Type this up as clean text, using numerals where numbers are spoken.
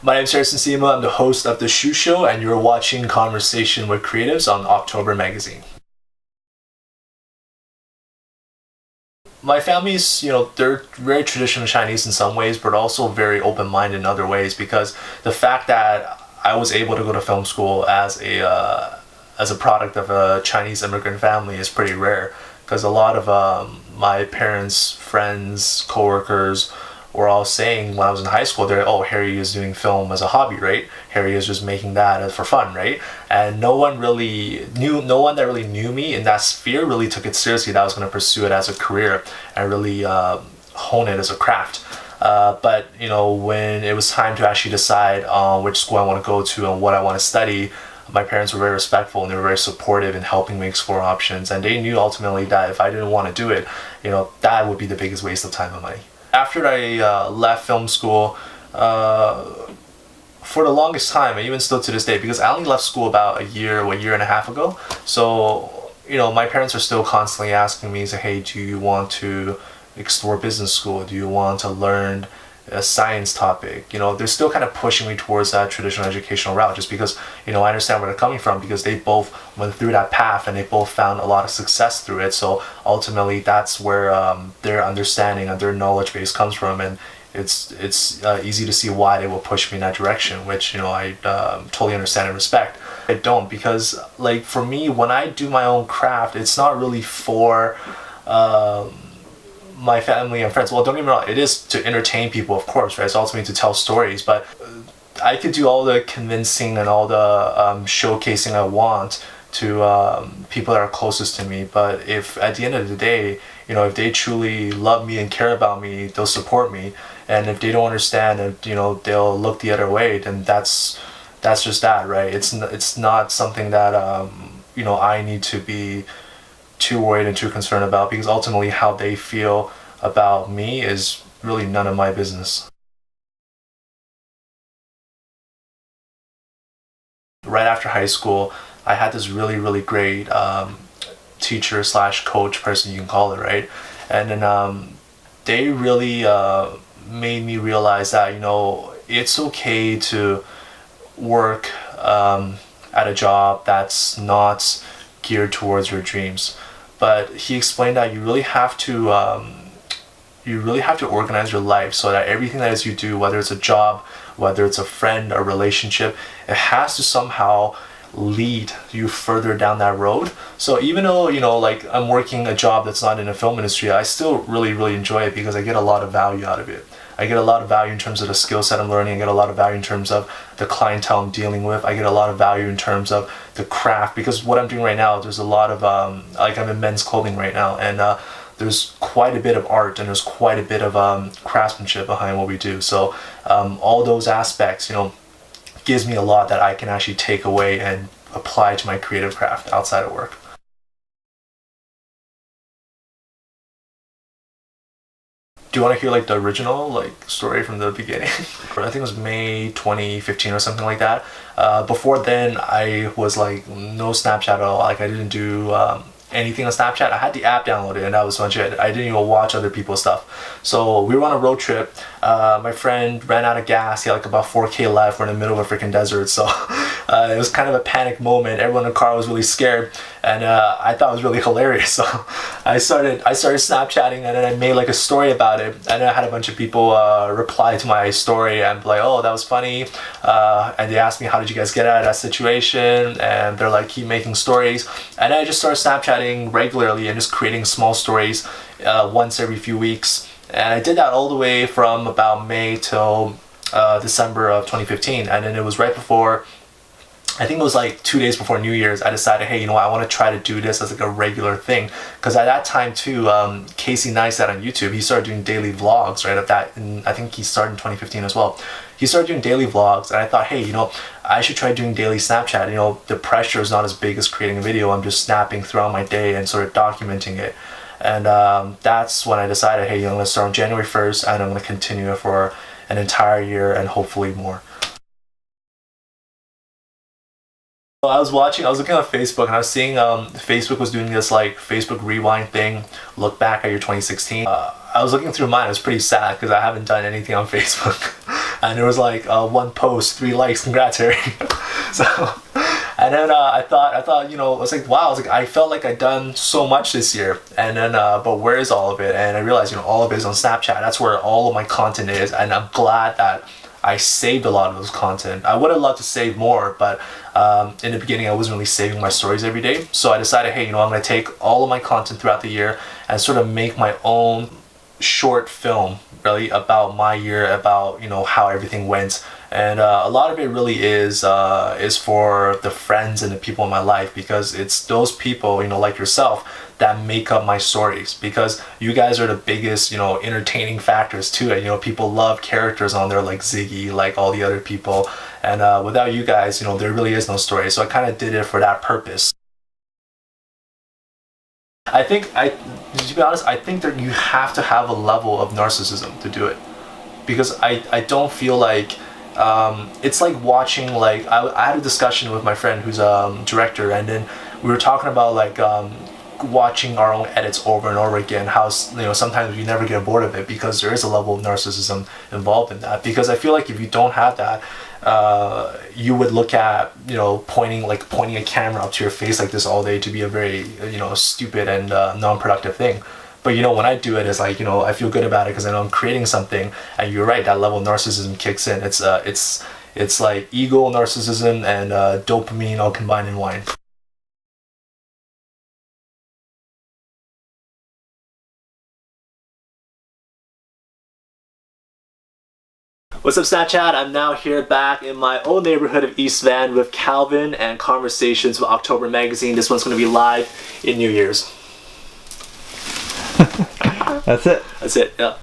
My name is Sima. I'm the host of The Shoe Show, and you're watching Conversation with Creatives on Awktober magazine. My family's, they're very traditional Chinese in some ways, but also very open-minded in other ways, because the fact that I was able to go to film school as a product of a Chinese immigrant family is pretty rare, because a lot of my parents' friends, coworkers, were all saying when I was in high school, Harry is doing film as a hobby, right? Harry is just making that for fun, right? And no one that really knew me in that sphere really took it seriously that I was going to pursue it as a career and really hone it as a craft. But when it was time to actually decide on which school I want to go to and what I want to study, my parents were very respectful and they were very supportive in helping me explore options. And they knew ultimately that if I didn't want to do it, that would be the biggest waste of time and money. After I left film school, for the longest time, and even still to this day, because I only left school about a year and a half ago, so my parents are still constantly asking me, hey, do you want to explore business school? Do you want to learn a science topic? They're still kind of pushing me towards that traditional educational route, just because I understand where they're coming from, because they both went through that path and they both found a lot of success through it. So ultimately that's where their understanding and their knowledge base comes from, and it's easy to see why they will push me in that direction, which I totally understand and respect. I don't, because like for me, when I do my own craft, it's not really for my family and friends. Well, don't get me wrong, it is to entertain people, of course, right? It's ultimately to tell stories, but I could do all the convincing and all the showcasing I want to people that are closest to me. But if at the end of the day, if they truly love me and care about me, they'll support me. And if they don't understand and they'll look the other way, then that's just that, right? It's not something that I need to be too worried and too concerned about, because ultimately how they feel about me is really none of my business. Right after high school, I had this really great teacher slash coach person, you can call it, right? And then they really made me realize that it's okay to work at a job that's not geared towards your dreams. But he explained that you really have to organize your life so that everything that is you do, whether it's a job, whether it's a friend, a relationship, it has to somehow lead you further down that road. So even though like I'm working a job that's not in the film industry, I still really enjoy it, because I get a lot of value out of it. I get a lot of value in terms of the skill set I'm learning. I get a lot of value in terms of the clientele I'm dealing with. I get a lot of value in terms of the craft, because what I'm doing right now, there's a lot of like I'm in men's clothing right now, and there's quite a bit of art and there's quite a bit of craftsmanship behind what we do. So all those aspects, gives me a lot that I can actually take away and apply to my creative craft outside of work. Do you want to hear like the original story from the beginning? I think it was May 2015 or something like that. Before then, I was like no Snapchat at all. Like I didn't do anything on Snapchat. I had the app downloaded and that was much it. I didn't even watch other people's stuff. So we were on a road trip. My friend ran out of gas. He had like about 4K left. We're in the middle of a freaking desert. So it was kind of a panic moment. Everyone in the car was really scared, and I thought it was really hilarious. So I started Snapchatting, and then I made like a story about it. And I had a bunch of people reply to my story and be like, oh, that was funny. And they asked me, how did you guys get out of that situation? And they're like, keep making stories. And I just started Snapchatting regularly and just creating small stories once every few weeks. And I did that all the way from about May till December of 2015. And then it was right before, I think it was like 2 days before New Year's, I decided, hey, I want to try to do this as like a regular thing. Because at that time too, Casey Neistat on YouTube, he started doing daily vlogs, right? And I think he started in 2015 as well. He started doing daily vlogs, and I thought, hey, I should try doing daily Snapchat. The pressure is not as big as creating a video. I'm just snapping throughout my day and sort of documenting it. And that's when I decided, hey, I'm going to start on January 1st, and I'm going to continue it for an entire year and hopefully more. I was looking on Facebook, and I was seeing Facebook was doing this like Facebook Rewind thing, look back at your 2016. I was looking through mine. It was pretty sad because I haven't done anything on Facebook and there was like one post, 3 likes, congrats Harry. So and then I thought, you know, I was like, wow, I was like, I felt like I'd done so much this year, and then but where is all of it? And I realized, you know, all of it is on Snapchat. That's where all of my content is, and I'm glad that I saved a lot of those content. I would have loved to save more, but in the beginning I wasn't really saving my stories every day. So I decided, hey, you know, I'm going to take all of my content throughout the year and sort of make my own short film really about my year, about, you know, how everything went. And a lot of it really is for the friends and the people in my life, because it's those people, you know, like yourself, that make up my stories, because you guys are the biggest, you know, entertaining factors to it. You know, people love characters on there like Ziggy, like all the other people, and without you guys, you know, there really is no story. So I kind of did it for that purpose. To be honest, I think that you have to have a level of narcissism to do it, because I don't feel like it's like watching, like I had a discussion with my friend who's a director, and then we were talking about like watching our own edits over and over again, how, you know, sometimes you never get bored of it because there is a level of narcissism involved in that. Because I feel like if you don't have that, you would look at, you know, pointing a camera up to your face like this all day to be a very, you know, stupid and non-productive thing. But you know, when I do it, it's like, you know, I feel good about it because I know I'm creating something. And you're right, that level of narcissism kicks in. It's like ego, narcissism, and dopamine all combined in one. What's up, Snapchat? I'm now here back in my old neighborhood of East Van with Calvin and Conversations with Awktober magazine. This one's going to be live in New Year's. That's it. That's it, yeah.